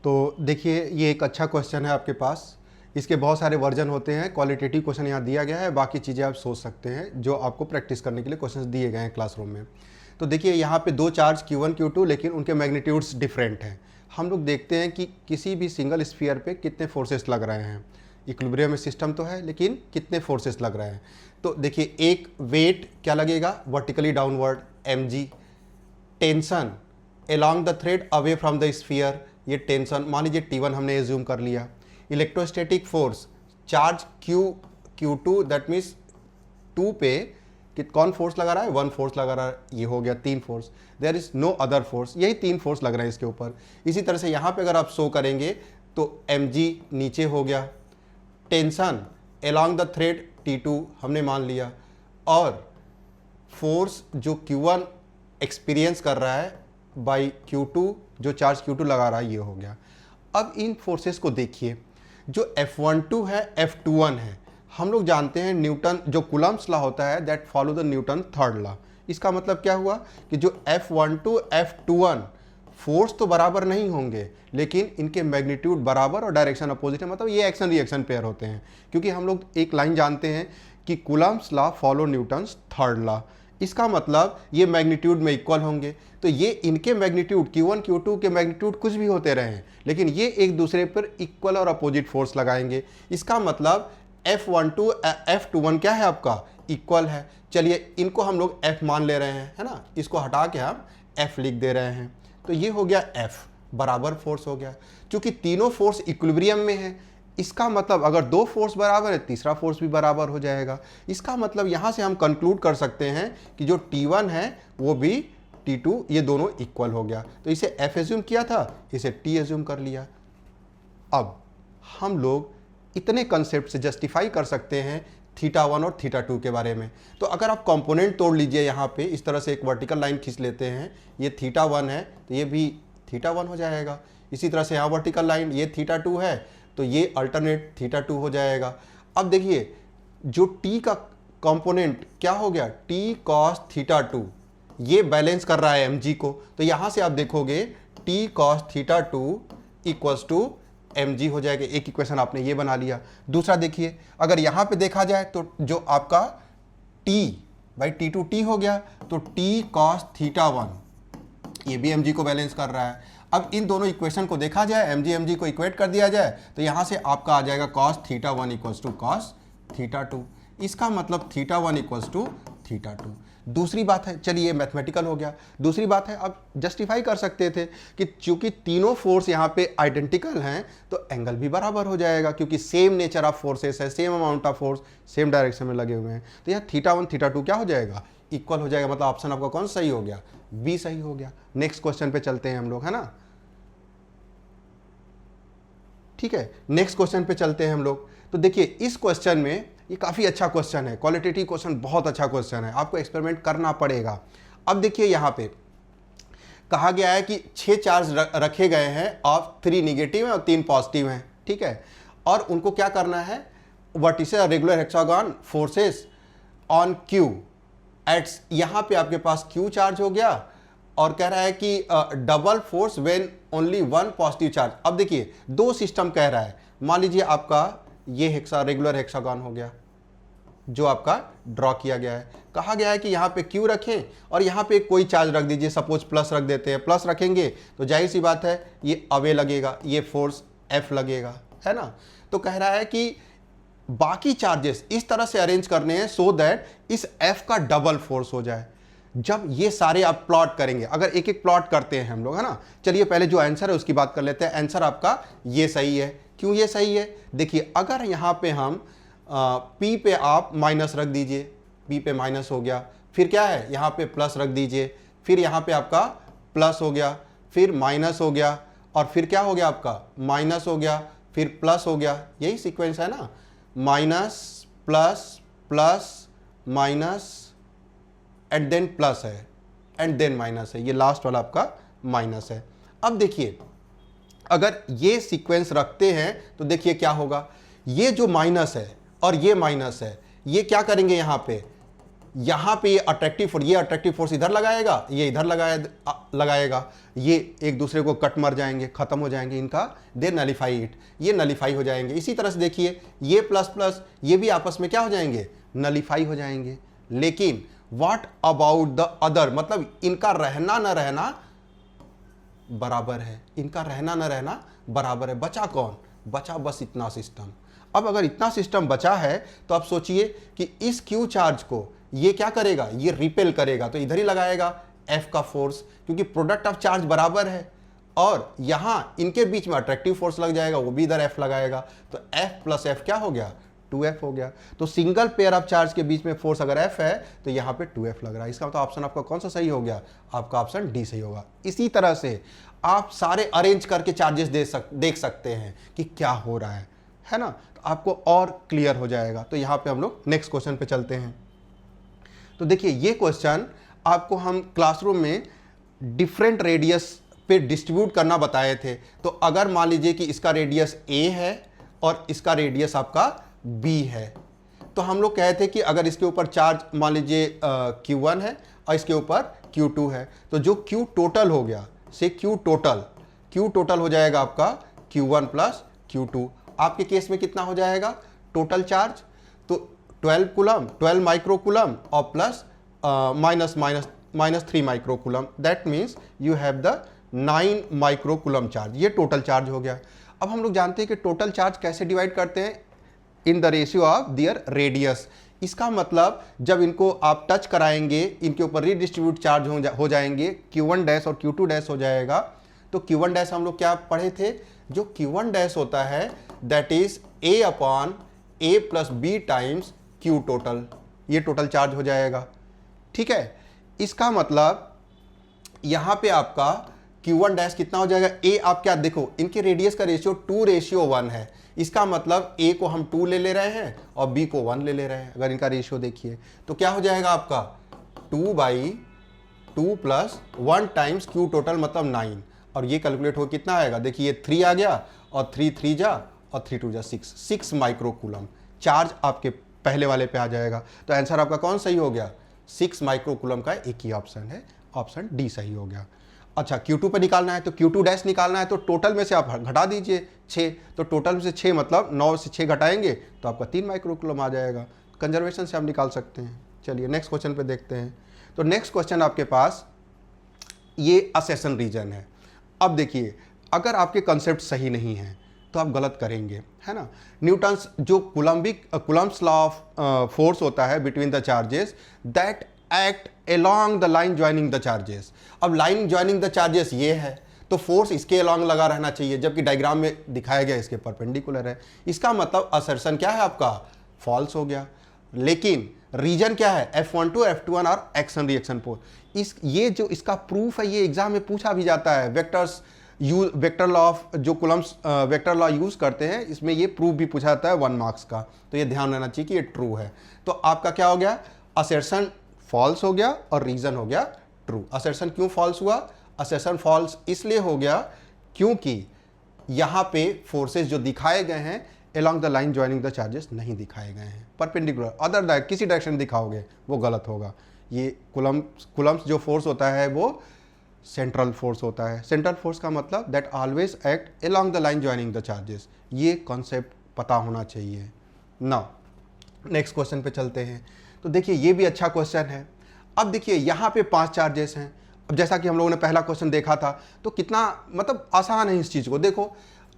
तो देखिए ये एक अच्छा क्वेश्चन है आपके पास। इसके बहुत सारे वर्जन होते हैं। क्वालिटेटिव क्वेश्चन यहाँ दिया गया है, बाकी चीज़ें आप सोच सकते हैं जो आपको प्रैक्टिस करने के लिए क्वेश्चंस दिए गए हैं क्लासरूम में। तो देखिए यहाँ पे दो चार्ज Q1 Q2, लेकिन उनके मैग्नीट्यूड्स डिफरेंट हैं। हम लोग देखते हैं कि किसी भी सिंगल स्फीयर पे कितने फोर्सेस लग रहे हैं। इक्विलिब्रियम में सिस्टम तो है, लेकिन कितने फोर्सेस लग रहे हैं। तो देखिए एक वेट क्या लगेगा vertically downward mg, tension along the thread away from the sphere, ये टेंशन मान लीजिए T1 हमने एज्यूम कर लिया। Electrostatic force charge Q2 that means 2 पे कि कौन फोर्स लगा रहा है, 1 फोर्स लगा रहा है, ये हो गया 3 force. There is no other force, यही 3 फोर्स लग रहे हैं इसके ऊपर। इसी तरह से यहाँ पे अगर आप शो करेंगे तो mg नीचे हो गया, tension along the thread T2 हमने मान लिया, और फोर्स जो Q1 एक्सपीरियंस कर रहा है बाई Q2 जो चार्ज Q2 लगा रहा है, ये हो गया। अब इन फोर्सेस को देखिए, जो F12 है F21 है, हम लोग जानते हैं न्यूटन जो कूलम्ब्स लॉ होता है that follow the Newton third law. इसका मतलब क्या हुआ कि जो F12 F21 फोर्स तो बराबर नहीं होंगे, लेकिन इनके मैग्नीट्यूड बराबर और डायरेक्शन अपोजिट है। मतलब ये एक्शन रिएक्शन पेयर होते हैं, क्योंकि हम लोग एक लाइन जानते हैं कि Coulomb's law follow Newton's third law. इसका मतलब ये मैग्नीट्यूड में इक्वल होंगे। तो ये इनके मैग्नीट्यूड Q1 Q2 के मैग्नीट्यूड कुछ भी होते रहे, लेकिन ये एक दूसरे पर इक्वल और अपोजिट फोर्स लगाएंगे। इसका मतलब F12 F21 क्या है आपका, इक्वल है। चलिए इनको हम लोग F मान ले रहे हैं, है ना, इसको हटा के हम F लिख दे रहे हैं। तो ये हो गया F बराबर फोर्स हो गया। क्योंकि तीनों फोर्स इक्विलिब्रियम में है, इसका मतलब अगर दो फोर्स बराबर है, तीसरा फोर्स भी बराबर हो जाएगा। इसका मतलब यहाँ से हम कंक्लूड कर सकते हैं कि जो T1 है वो भी T2, ये दोनों इक्वल हो गया। तो इसे F एज्यूम किया था, इसे T एज्यूम कर लिया। अब हम लोग इतने कंसेप्ट से जस्टिफाई कर सकते हैं θ1 और θ2 के बारे में। तो अगर आप कंपोनेंट तोड़ लीजिए, यहाँ पे इस तरह से एक वर्टिकल लाइन खींच लेते हैं, ये θ1 है तो ये भी θ1 हो जाएगा। इसी तरह से यहाँ वर्टिकल लाइन ये θ2 है तो ये अल्टरनेट θ2 हो जाएगा। अब देखिए जो T का कंपोनेंट क्या हो गया, T cos θ2, ये बैलेंस कर रहा है mg को। तो यहाँ से आप देखोगे T cos θ2 equals to mg हो जाएगा। एक इक्वेशन आपने ये बना लिया। दूसरा देखिए, अगर यहाँ पे देखा जाए तो जो आपका T बाई T2 T हो गया, तो T cos θ1 ये भी mg को बैलेंस कर रहा है। अब इन दोनों इक्वेशन को देखा जाए, mg को इक्वेट कर दिया जाए, तो यहाँ से आपका आ जाएगा cos θ1 इक्वल्स टू cos θ2। इसका मतलब θ1 इक्वल्स टू θ2। दूसरी बात है, चलिए ये मैथमेटिकल हो गया। दूसरी बात है, आप जस्टिफाई कर सकते थे कि चूंकि तीनों फोर्स यहाँ पे आइडेंटिकल हैं तो एंगल भी बराबर हो जाएगा, क्योंकि सेम नेचर ऑफ फोर्सेस है, same amount of force same direction में लगे हुए हैं। तो यहाँ θ1 θ2 क्या हो जाएगा, इक्वल हो जाएगा। मतलब ऑप्शन आपका कौन सही हो गया, बी सही हो गया। नेक्स्ट क्वेश्चन पे चलते हैं हम लोग, है ना। ठीक है, नेक्स्ट क्वेश्चन पे चलते हैं हम लोग। तो देखिए इस क्वेश्चन में, ये काफ़ी अच्छा क्वेश्चन है, क्वालिटेटिव क्वेश्चन, बहुत अच्छा क्वेश्चन है, आपको एक्सपेरिमेंट करना पड़ेगा। अब देखिए यहाँ पे कहा गया है कि 6 चार्ज रखे गए हैं और 3 निगेटिव हैं और 3 पॉजिटिव हैं, ठीक है। और उनको क्या करना है, vertices regular hexagon forces on Q एट्स, यहाँ पे आपके पास Q चार्ज हो गया और कह रहा है कि double force when only 1 positive charge. अब देखिए दो सिस्टम कह रहा है, मान लीजिए आपका ये रेगुलर हेक्सागन हो गया जो आपका ड्रॉ किया गया है। कहा गया है कि यहाँ पे Q रखें और यहाँ पे कोई चार्ज रख दीजिए, सपोज प्लस रख देते हैं। प्लस रखेंगे तो जाहिर सी बात है ये अवे लगेगा, ये फोर्स F लगेगा, है ना। तो कह रहा है कि बाकी चार्जेस इस तरह से अरेंज करने हैं सो दैट इस F का डबल फोर्स हो जाए। जब ये सारे आप प्लॉट करेंगे, अगर एक एक प्लॉट करते हैं हम लोग, है ना। चलिए पहले जो आंसर है उसकी बात कर लेते हैं। आंसर आपका ये सही है। क्यों ये सही है, देखिए अगर यहाँ पे हम P पे आप माइनस रख दीजिए, P पे माइनस हो गया, फिर क्या है यहाँ पे प्लस रख दीजिए, फिर यहाँ पे आपका प्लस हो गया, फिर माइनस हो गया, और फिर क्या हो गया आपका माइनस हो गया, फिर प्लस हो गया। यही सीक्वेंस है ना, minus plus plus minus and then plus है एंड देन माइनस है, ये लास्ट वाला आपका माइनस है। अब देखिए अगर ये सीक्वेंस रखते हैं तो देखिए क्या होगा, ये जो माइनस है और ये माइनस है, ये क्या करेंगे यहाँ पे, यहाँ पे ये अट्रैक्टिव फोर्स इधर लगाएगा, ये इधर लगाएगा, ये एक दूसरे को कट मर जाएंगे, खत्म हो जाएंगे इनका, दे नलीफाई इट, ये नलीफाई हो जाएंगे। इसी तरह से देखिए ये प्लस प्लस ये भी आपस में क्या हो जाएंगे, नलीफाई हो जाएंगे। लेकिन व्हाट अबाउट द अदर, मतलब इनका रहना न रहना बराबर है, इनका रहना न रहना बराबर है। बचा कौन, बचा बस इतना सिस्टम। अब अगर इतना सिस्टम बचा है तो आप सोचिए कि इस क्यू चार्ज को ये क्या करेगा, ये रिपेल करेगा, तो इधर ही लगाएगा एफ का फोर्स, क्योंकि प्रोडक्ट ऑफ चार्ज बराबर है। और यहां इनके बीच में अट्रैक्टिव फोर्स लग जाएगा, वो भी इधर एफ लगाएगा, तो एफ प्लस एफ क्या हो गया, 2f हो गया। तो सिंगल पेयर ऑफ चार्ज के बीच में फोर्स अगर f है तो यहाँ पे 2f लग रहा है। इसका मतलब ऑप्शन आपका कौन सा सही हो गया, आपका ऑप्शन डी सही होगा। इसी तरह से आप सारे अरेंज करके चार्जेस देख सकते हैं कि क्या हो रहा है ना, तो आपको और क्लियर हो जाएगा। तो यहाँ पे हम लोग नेक्स्ट क्वेश्चन पे चलते हैं। तो देखिए ये क्वेश्चन आपको हम क्लासरूम में डिफरेंट रेडियस पे डिस्ट्रीब्यूट करना बताए थे। तो अगर मान लीजिए कि इसका रेडियस a है और इसका रेडियस आपका b है, तो हम लोग कहे थे कि अगर इसके ऊपर चार्ज मान लीजिए q1 है और इसके ऊपर q2 है, तो जो q टोटल हो गया से q टोटल हो जाएगा आपका q1 प्लस q2। आपके केस में कितना हो जाएगा टोटल चार्ज, तो 12 माइक्रोकूलम और plus minus 3 microcoulomb, that means you have the 9 microcoulomb charge. ये टोटल चार्ज हो गया। अब हम लोग जानते हैं कि टोटल चार्ज कैसे डिवाइड करते हैं, in the ratio of their radius. इसका मतलब जब इनको आप टच कराएंगे, इनके ऊपर रीडिस्ट्रीब्यूट चार्ज हो जाएंगे, Q1 डैश और Q2 डैश हो जाएगा। तो Q1 डैश हम लोग क्या पढ़े थे, जो Q1 डैश होता है that is A upon A plus B times Q total, ये टोटल चार्ज हो जाएगा। ठीक है, इसका मतलब यहां पे आपका Q1 डैश कितना हो जाएगा, A आप क्या देखो, इनके रेडियस का रेशियो 2:1 है। इसका मतलब A को हम 2 ले रहे हैं और B को 1 ले रहे हैं। अगर इनका रेशियो देखिए तो क्या हो जाएगा आपका 2/2 प्लस 1 टाइम्स Q टोटल मतलब 9, और ये कैलकुलेट हो कितना आएगा, देखिए ये 3 आ गया और 3 जा और 3 2 जा 6 माइक्रोकूलम चार्ज आपके पहले वाले पे आ जाएगा। तो आंसर आपका कौन सही हो गया, 6 माइक्रोकूलम का एक ही ऑप्शन है, ऑप्शन डी सही हो गया। अच्छा Q2 पे निकालना है, तो Q2 डैश निकालना है, तो टोटल में से आप घटा दीजिए 6, तो टोटल में से 6 मतलब 9 से 6 घटाएंगे तो आपका 3 माइक्रोकूलम आ जाएगा। कंजर्वेशन से आप निकाल सकते हैं। चलिए नेक्स्ट क्वेश्चन पे देखते हैं। तो नेक्स्ट क्वेश्चन आपके पास ये असेशन रीजन है। अब देखिए अगर आपके कंसेप्ट सही नहीं है तो आप गलत करेंगे, है ना। न्यूटन्स जो कूलम्स लॉ ऑफ फोर्स होता है between the charges that act along the line joining the charges। अब लाइन ज्वाइनिंग द चार्जेस ये है, तो फोर्स इसके along लगा रहना चाहिए, जबकि डायग्राम में दिखाया गया इसके परपेंडिकुलर है। इसका मतलब असर्शन क्या है आपका, फॉल्स हो गया। लेकिन रीजन क्या है, F12 F21 और एक्शन रिएक्शन फोर्स। ये जो इसका प्रूफ है ये एग्जाम में पूछा भी जाता है। वेक्टर लॉ ऑफ जो कूलम्स वेक्टर लॉ यूज करते हैं, इसमें ये प्रूफ भी पूछा जाता है 1 मार्क्स का। तो ये ध्यान रहना चाहिए कि ये ट्रू है। तो आपका क्या हो गया, असर्शन फॉल्स हो गया और रीजन हो गया ट्रू। असर्शन क्यों फॉल्स हुआ, असर्शन फॉल्स इसलिए हो गया क्योंकि यहां पे फोर्सेस जो दिखाए गए हैं along the line joining the charges नहीं दिखाए गए हैं, परपेंडिकुलर अदर किसी डायरेक्शन में दिखाओगे वो गलत होगा। ये कूलम्स जो फोर्स होता है वो सेंट्रल फोर्स होता है। सेंट्रल फोर्स का मतलब that always act along the line joining the charges, ये कॉन्सेप्ट पता होना चाहिए ना। नेक्स्ट क्वेश्चन पे चलते हैं। तो देखिए ये भी अच्छा क्वेश्चन है। अब देखिए यहाँ पे 5 चार्जेस हैं। अब जैसा कि हम लोगों ने पहला क्वेश्चन देखा था, तो कितना मतलब आसान है इस चीज़ को। देखो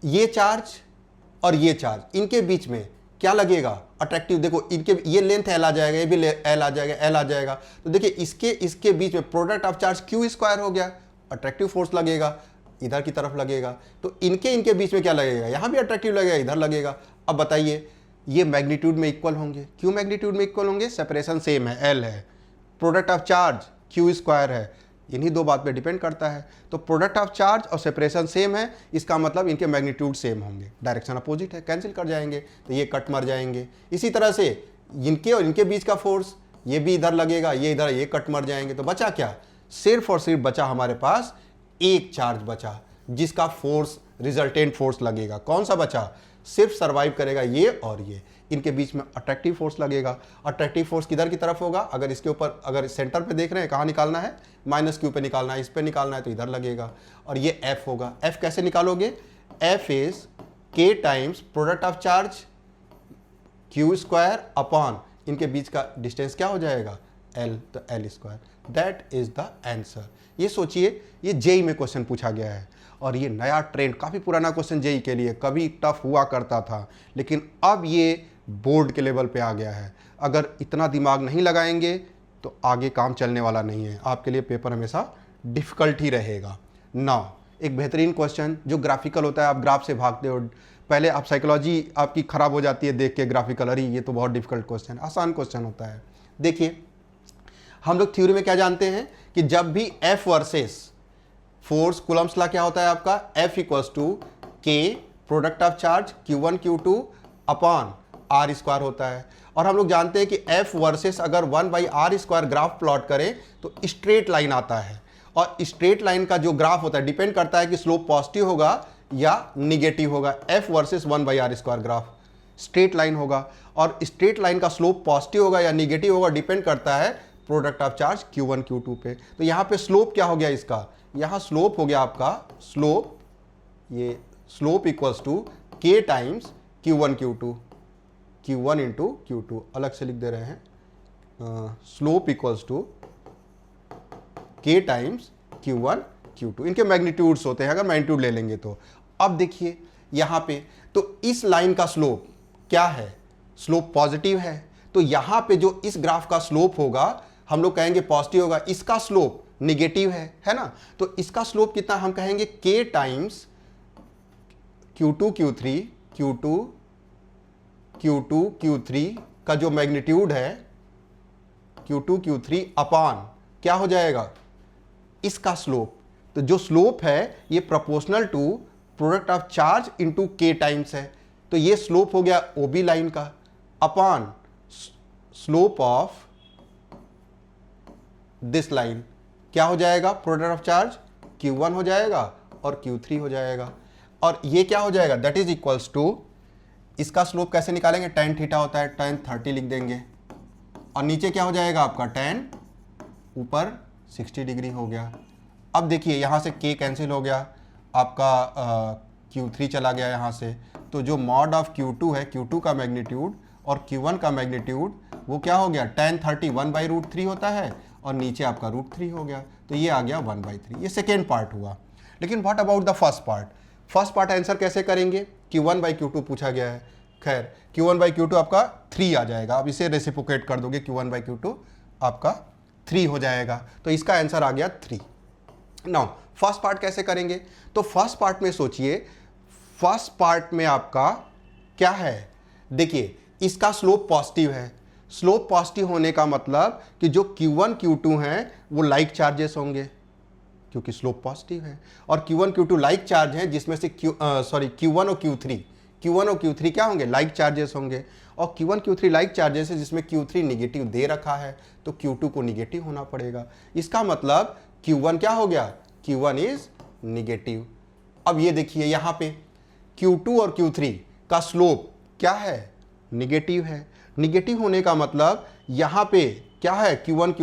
ये चार्ज और ये चार्ज, इनके बीच में क्या लगेगा, अट्रैक्टिव। देखो इनके ये लेंथ एल आ जाएगा, ये भी एल आ जाएगा, एल आ जाएगा। तो देखिए इसके बीच में product of charge Q square हो गया, अट्रैक्टिव फोर्स लगेगा, इधर की तरफ लगेगा। तो इनके बीच में क्या लगेगा, यहाँ भी अट्रैक्टिव लगेगा, इधर लगेगा। अब बताइए ये मैग्नीट्यूड में इक्वल होंगे। क्यों मैग्नीट्यूड में इक्वल होंगे, सेपरेशन सेम है, एल है, product of charge Q square है, इन्हीं दो बात पे डिपेंड करता है। तो प्रोडक्ट ऑफ चार्ज और सेपरेशन सेम है, इसका मतलब इनके मैग्नीट्यूड सेम होंगे, डायरेक्शन अपोजिट है, कैंसिल कर जाएंगे, तो ये कट मर जाएंगे। इसी तरह से इनके और इनके बीच का फोर्स, ये भी इधर लगेगा, ये इधर, ये कट मर जाएंगे। तो बचा क्या, सिर्फ और सिर्फ बचा हमारे पास एक चार्ज बचा जिसका फोर्स रिजल्टेंट फोर्स लगेगा। कौन सा बचा, सिर्फ सर्वाइव करेगा ये और ये, इनके बीच में अट्रैक्टिव फोर्स लगेगा। अट्रैक्टिव फोर्स किधर की तरफ होगा, अगर इसके ऊपर अगर सेंटर पे देख रहे हैं कहाँ निकालना है, -q पे निकालना है, इस पे निकालना है तो इधर लगेगा। और ये F होगा, F कैसे निकालोगे, F is k times product of charge q square upon इनके बीच का डिस्टेंस क्या हो जाएगा L, तो L square. That is the answer. ये सोचिए, ये जेई में क्वेश्चन पूछा गया है और ये नया ट्रेंड, काफ़ी पुराना क्वेश्चन जेई के लिए, कभी टफ हुआ करता था लेकिन अब ये बोर्ड के लेवल पे आ गया है। अगर इतना दिमाग नहीं लगाएंगे तो आगे काम चलने वाला नहीं है, आपके लिए पेपर हमेशा डिफ़िकल्ट ही रहेगा। नाउ एक बेहतरीन क्वेश्चन जो ग्राफिकल होता है, आप ग्राफ से भागते हो, पहले आप साइकोलॉजी आपकी ख़राब हो जाती है देख के ग्राफिकल, अरे ये तो बहुत डिफिकल्ट क्वेश्चन, आसान क्वेश्चन होता है। देखिए हम लोग थ्योरी में क्या जानते हैं कि जब भी F versus force, Coulomb's law क्या होता है आपका, F equals to K product of charge Q1 Q2 upon R square होता है। और हम लोग जानते हैं कि F वर्सेस अगर 1/R स्क्वायर ग्राफ प्लॉट करें तो स्ट्रेट लाइन आता है, और स्ट्रेट लाइन का जो ग्राफ होता है डिपेंड करता है कि स्लोप पॉजिटिव होगा या निगेटिव होगा। F versus 1/R square graph straight line होगा, और स्ट्रेट लाइन का स्लोप पॉजिटिव होगा या निगेटिव होगा डिपेंड करता है product of charge Q1 Q2 पे। तो यहाँ पे स्लोप क्या हो गया इसका, यहाँ स्लोप हो गया आपका स्लोप, ये slope equals to K times Q1 Q2, Q1 into Q2 अलग से लिख दे रहे हैं, slope equals to K times Q1 Q2, इनके मैग्नीट्यूड्स होते हैं अगर मैग्नीट्यूड ले लेंगे तो। अब देखिए यहाँ पे तो इस लाइन का स्लोप क्या है, स्लोप पॉजिटिव है, तो यहाँ पे जो इस ग्राफ का स्लोप होगा हम लोग कहेंगे पॉजिटिव होगा, इसका स्लोप निगेटिव है ना, तो इसका स्लोप कितना हम कहेंगे K times Q2 Q3 Q2 Q2 Q3 का जो मैग्नीट्यूड है Q2 Q3 अपॉन क्या हो जाएगा इसका स्लोप। तो जो स्लोप है ये proportional to product of charge into K times है, तो ये स्लोप हो गया OB लाइन का upon slope of this line, क्या हो जाएगा प्रोडक्ट ऑफ चार्ज Q1 हो जाएगा और Q3 हो जाएगा, और ये क्या हो जाएगा दैट इज इक्वल्स टू, इसका स्लोप कैसे निकालेंगे, tan थीटा होता है tan 30 लिख देंगे, और नीचे क्या हो जाएगा आपका tan ऊपर 60 डिग्री हो गया। अब देखिए यहाँ से K कैंसिल हो गया, आपका Q3 चला गया यहाँ से, तो जो मॉड ऑफ Q2 है, Q2 का मैग्नीट्यूड और Q1 का मैग्नीट्यूड वो क्या हो गया tan 30 1/√3 होता है, और नीचे आपका √3 हो गया, तो ये आ गया 1/3। ये सेकेंड पार्ट हुआ। लेकिन what about the first part, first part answer कैसे करेंगे, Q1/Q2 पूछा गया है, खैर Q1/Q2 आपका 3 आ जाएगा, अब इसे रेसिप्रोकेट कर दोगे Q1/Q2 आपका 3 हो जाएगा, तो इसका आंसर आ गया 3। नाउ फर्स्ट पार्ट कैसे करेंगे, तो फर्स्ट पार्ट में सोचिए, फर्स्ट पार्ट में आपका क्या है, देखिए इसका स्लोप पॉजिटिव है, स्लोप पॉजिटिव होने का मतलब कि जो Q1 Q2 हैं वो लाइक चार्जेस होंगे क्योंकि स्लोप पॉजिटिव है, और Q1 Q2 लाइक चार्ज हैं जिसमें से Q1 और Q3 क्या होंगे लाइक चार्जेस होंगे, और Q1 Q3 लाइक चार्जेस है जिसमें Q3 निगेटिव दे रखा है, तो Q2 को निगेटिव होना पड़ेगा। इसका मतलब Q1 क्या हो गया, Q1 इज निगेटिव। अब ये देखिए यहाँ पे Q2 और Q3 का स्लोप क्या है, निगेटिव है। निगेटिव होने का मतलब यहाँ पे क्या है, Q1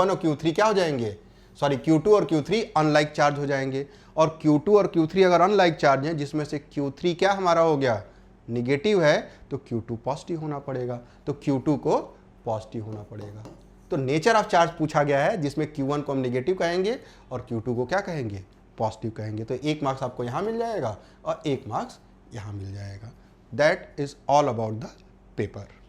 और Q3 क्या हो जाएंगे, Q2 और Q3 अनलाइक चार्ज हो जाएंगे, और Q2 और Q3 अगर अनलाइक चार्ज हैं जिसमें से Q3 क्या हमारा हो गया निगेटिव है, तो Q2 पॉजिटिव होना पड़ेगा, तो Q2 को पॉजिटिव होना पड़ेगा। तो नेचर ऑफ चार्ज पूछा गया है जिसमें Q1 को हम निगेटिव कहेंगे और Q2 को क्या कहेंगे, पॉजिटिव कहेंगे, तो 1 मार्क्स आपको यहाँ मिल जाएगा और 1 मार्क्स यहाँ मिल जाएगा। That is all about the paper.